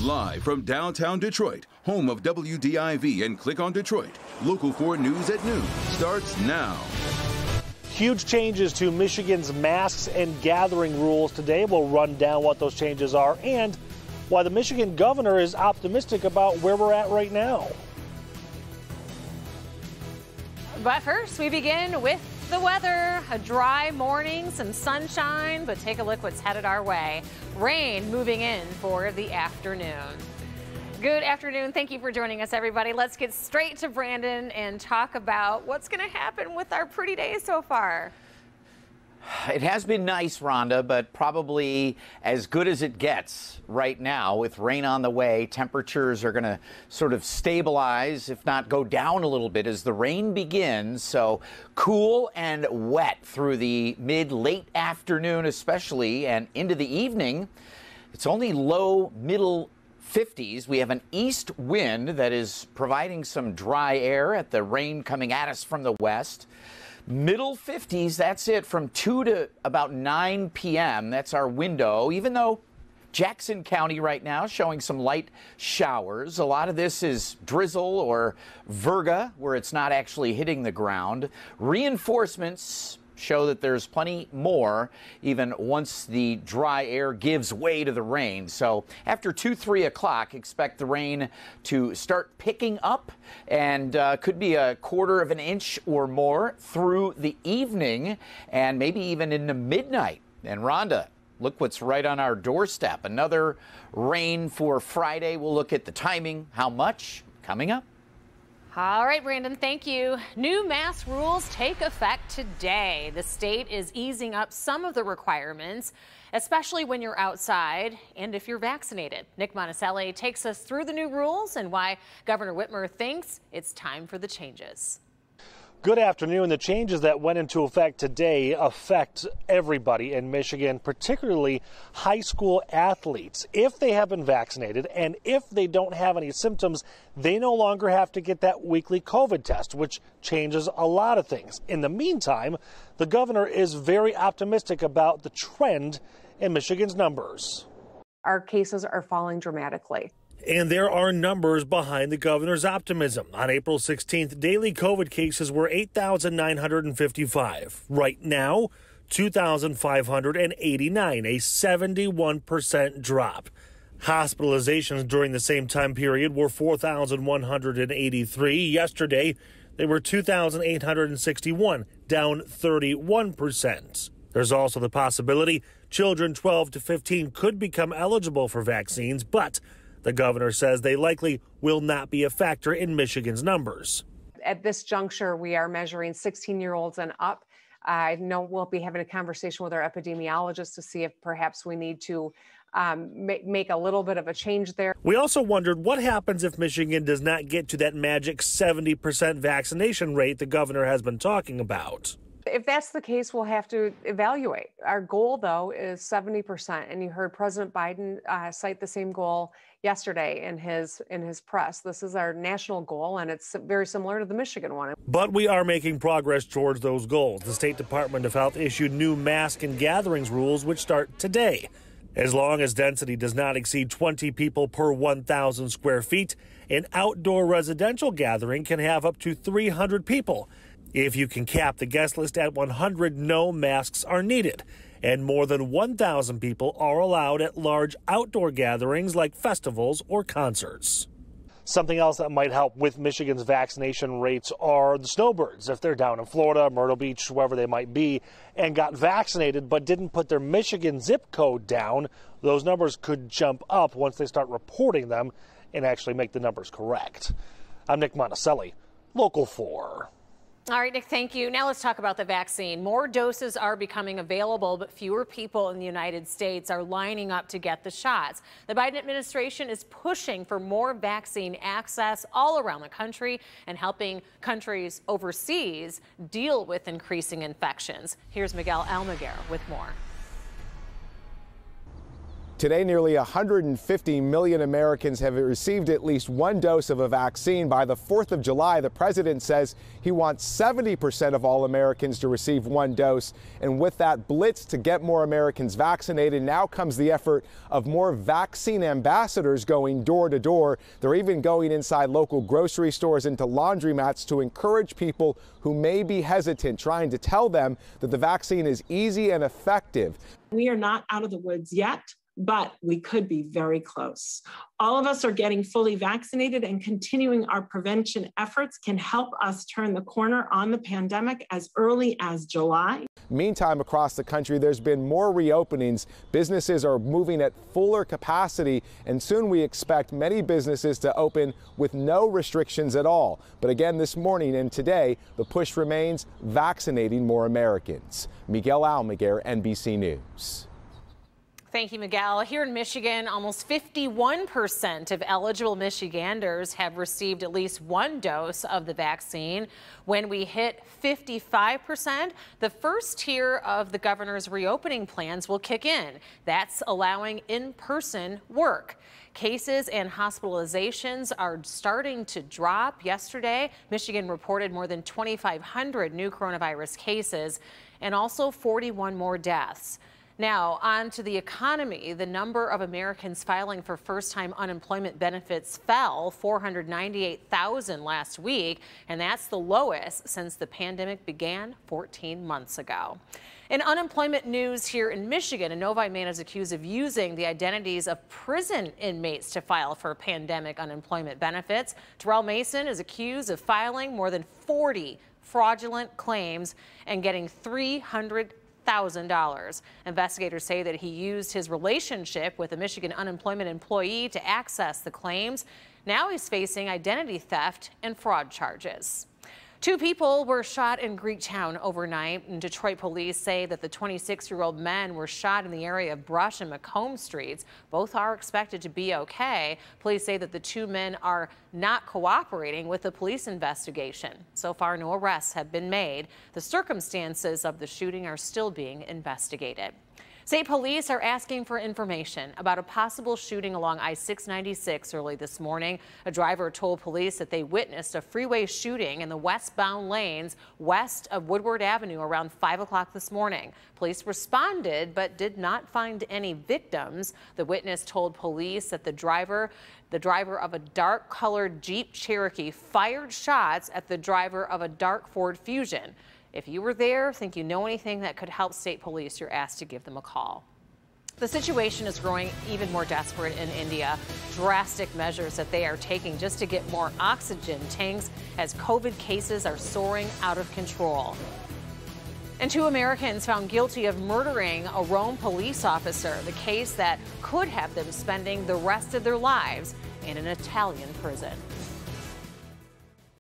Live from downtown Detroit, home of WDIV and Click on Detroit, Local 4 News at noon starts now. Huge changes to Michigan's masks and gathering rules today. We'll run down what those changes are and why the Michigan governor is optimistic about where we're at right now. But first, we begin with the weather. A dry morning, some sunshine, but take a look what's headed our way. Rain moving in for the afternoon. Good afternoon. Thank you for joining us, everybody. Let's get straight to Brandon and talk about what's going to happen with our pretty days so far. It has been nice, Rhonda, but probably as good as it gets right now with rain on the way. Temperatures are going to sort of stabilize, if not go down a little bit as the rain begins. So cool and wet through the mid-late afternoon especially and into the evening. It's only low middle 50s. We have an east wind that is providing some dry air at the rain coming at us from the west. Middle 50s, that's it from 2 to about 9 p.m. That's our window, even though Jackson County right now showing some light showers. A lot of this is drizzle or virga, where it's not actually hitting the ground. Reinforcements show that there's plenty more even once the dry air gives way to the rain. So after 2-3 o'clock, expect the rain to start picking up and could be a quarter of an inch or more through the evening and maybe even into midnight. And Rhonda, look what's right on our doorstep. Another rain for Friday. We'll look at the timing, how much, coming up. All right, Brandon, thank you. New mask rules take effect today. The state is easing up some of the requirements, especially when you're outside and if you're vaccinated. Nick Monticelli takes us through the new rules and why Governor Whitmer thinks it's time for the changes. Good afternoon. The changes that went into effect today affect everybody in Michigan, particularly high school athletes. If they have been vaccinated and if they don't have any symptoms, they no longer have to get that weekly COVID test, which changes a lot of things. In the meantime, the governor is very optimistic about the trend in Michigan's numbers. Our cases are falling dramatically. And there are numbers behind the governor's optimism. On April 16th, daily COVID cases were 8,955. Right now, 2,589, a 71% drop. Hospitalizations during the same time period were 4,183. Yesterday, they were 2,861, down 31%. There's also the possibility children 12 to 15 could become eligible for vaccines, but the governor says they likely will not be a factor in Michigan's numbers. At this juncture, we are measuring 16-year-olds and up. I know we'll be having a conversation with our epidemiologist to see if perhaps we need to make a little bit of a change there. We also wondered what happens if Michigan does not get to that magic 70% vaccination rate the governor has been talking about. If that's the case, we'll have to evaluate. Our goal, though, is 70%, and you heard President Biden cite the same goal yesterday in his press. This is our national goal, and it's very similar to the Michigan one. But we are making progress towards those goals. The State Department of Health issued new mask and gatherings rules, which start today. As long as density does not exceed 20 people per 1,000 square feet, an outdoor residential gathering can have up to 300 people. If you can cap the guest list at 100, no masks are needed. And more than 1,000 people are allowed at large outdoor gatherings like festivals or concerts. Something else that might help with Michigan's vaccination rates are the snowbirds. If they're down in Florida, Myrtle Beach, wherever they might be, and got vaccinated but didn't put their Michigan zip code down, those numbers could jump up once they start reporting them and actually make the numbers correct. I'm Nick Monticelli, Local 4. All right, Nick, thank you. Now let's talk about the vaccine. More doses are becoming available, but fewer people in the United States are lining up to get the shots. The Biden administration is pushing for more vaccine access all around the country and helping countries overseas deal with increasing infections. Here's Miguel Almaguer with more. Today, nearly 150 million Americans have received at least one dose of a vaccine. By the 4th of July, the president says he wants 70% of all Americans to receive one dose. And with that blitz to get more Americans vaccinated, now comes the effort of more vaccine ambassadors going door to door. They're even going inside local grocery stores, into laundromats, to encourage people who may be hesitant, trying to tell them that the vaccine is easy and effective. We are not out of the woods yet, but we could be very close. All of us are getting fully vaccinated, and continuing our prevention efforts can help us turn the corner on the pandemic as early as July. Meantime, across the country, there's been more reopenings. Businesses are moving at fuller capacity, and soon we expect many businesses to open with no restrictions at all. But again, this morning and today, the push remains vaccinating more Americans. Miguel Almaguer, NBC News. Thank you, Miguel. Here in Michigan, almost 51% of eligible Michiganders have received at least one dose of the vaccine. When we hit 55%, the first tier of the governor's reopening plans will kick in. That's allowing in-person work. Cases and hospitalizations are starting to drop. Yesterday, Michigan reported more than 2,500 new coronavirus cases and also 41 more deaths. Now, on to the economy. The number of Americans filing for first-time unemployment benefits fell 498,000 last week, and that's the lowest since the pandemic began 14 months ago. In unemployment news here in Michigan, a Novi man is accused of using the identities of prison inmates to file for pandemic unemployment benefits. Terrell Mason is accused of filing more than 40 fraudulent claims and getting $300,000. Investigators say that he used his relationship with a Michigan unemployment employee to access the claims. Now he's facing identity theft and fraud charges. 2 people were shot in Greektown overnight, and Detroit police say that the 26-year-old men were shot in the area of Brush and Macomb Streets. Both are expected to be okay. Police say that the 2 men are not cooperating with the police investigation. So far, no arrests have been made. The circumstances of the shooting are still being investigated. State police are asking for information about a possible shooting along I-696 early this morning. A driver told police that they witnessed a freeway shooting in the westbound lanes west of Woodward Avenue around 5 o'clock this morning. Police responded but did not find any victims. The witness told police that the driver of a dark-colored Jeep Cherokee fired shots at the driver of a dark Ford Fusion. If you were there, think you know anything that could help state police, you're asked to give them a call. The situation is growing even more desperate in India. Drastic measures that they are taking just to get more oxygen tanks as COVID cases are soaring out of control. And 2 Americans found guilty of murdering a Rome police officer, the case that could have them spending the rest of their lives in an Italian prison.